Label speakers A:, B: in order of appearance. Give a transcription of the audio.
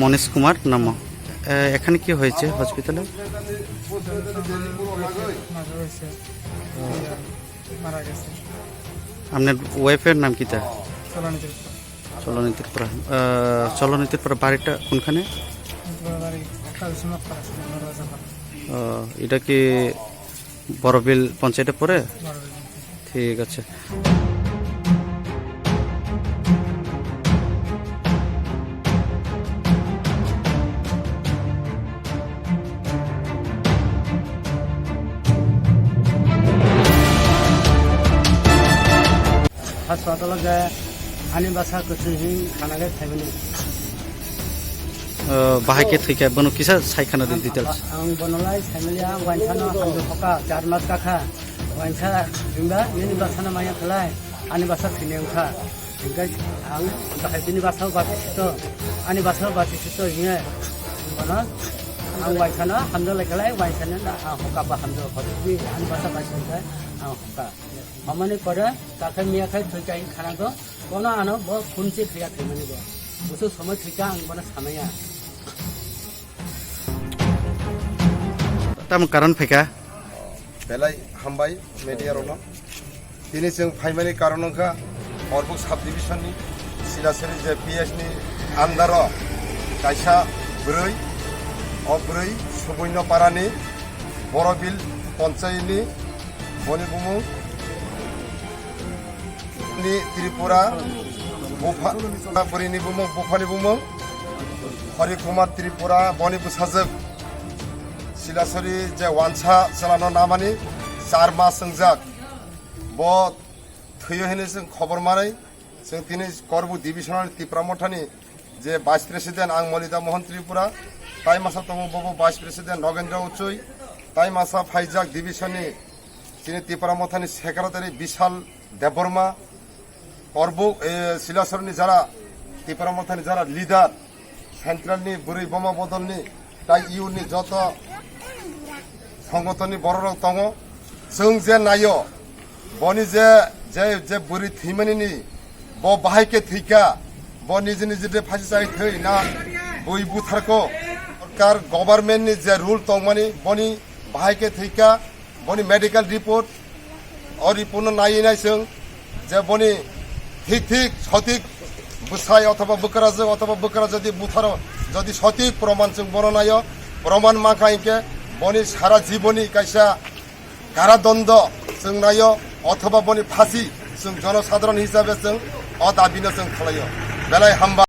A: মনীষ কুমার নাম। এখানে কি হয়েছে হসপিটালে? আপনার ওয়াইফের নাম কি? তা চলনীতিরপুরা। চলনীতিরপুরা বাড়িটা কোনখানে? এটা কি বড়বিল পঞ্চায়েতে পড়ে? ঠিক আছে।
B: হাসপাতালে যায় আনি বাসা কিছু খানাকে থাকবে
A: বাহাইকে থেকে বনো কিসা সাইখানা ডিটেলস
B: आं बनलाय फैमिलिया वाइनसानो हामदो फका 4 मास काखा वाइनसा जोंबा इनि बासाना माया खलाय आनि बासा थैने ओखा इंगा आं बाहायनि बासाव बासिसो आनि बासाव बासिसो इने बना आं वाइनसाना हामदो लायखलाय वाइनसाना आं हका बा हामदो हदि आनि बासा बासिसो आं हका हमने परे काखा मिया खाय थैजाय खानाखौ कोना आनो ब खुनसे थैया थैमाने बो बुसु समय थैका आं बना सानाया
A: tam karon pheka
C: belai hambai media rono tini jeng primary karon kha orbuk sub division ni silasari je ps ni andaro kaisa broi obroi suboino parani borobil panchayat ni bonibumu ni tripura bufali ni bumu bufali bumu hari kumar tripura bonibu sajak सिलासरी जे वानसा चलानो नामानि 4 मास संजाक ब थैयो हेने जों खबर मारै जों दिनै करबु डिभिजनाल तिप्रामथानि जे vice president आं मलिदा मोहन त्रिपुरा ताइ मासा दङ बबो भाइस प्रेसिडेन्ट नगेन्द्र उचुई ताइ मासा फाइजाक डिभिजननि दिनै तिप्रामथानि सेक्रेटारि बिशाल देबबर्मा करबु सिलासरनि जारा तिप्रामथानि जारा लिडार सेन्ट्रेलनि बुरै बमा बदलनि ताइ इउनि जत संगठननि बररक दङ जों जे नायो बनि जे बुरि थैमानिनि ब बाहायके थैका ब निजे निजे फासि जाय थै ना बय बुथारको सरकार गभर्नमेन्टनि जे रुल दंमानि बनि बाहायके थैका बनि मेडिकल रिपोर्ट अरिपूर्ण नायनाय जों जे बनि ठीक सঠিক बुसाय अथवा बोकराजों अथवा बोकरा जदि बुथार जदि सঠিক प्रमाण जों बरनायो प्रमाण माखाइके बनि सारा जीवनी कैसा कारादंड जों नायो अथवा बनि फासि जों जनसाधारण हिसाबै जों दाबिनो जों खालायो बेलाय हामबा।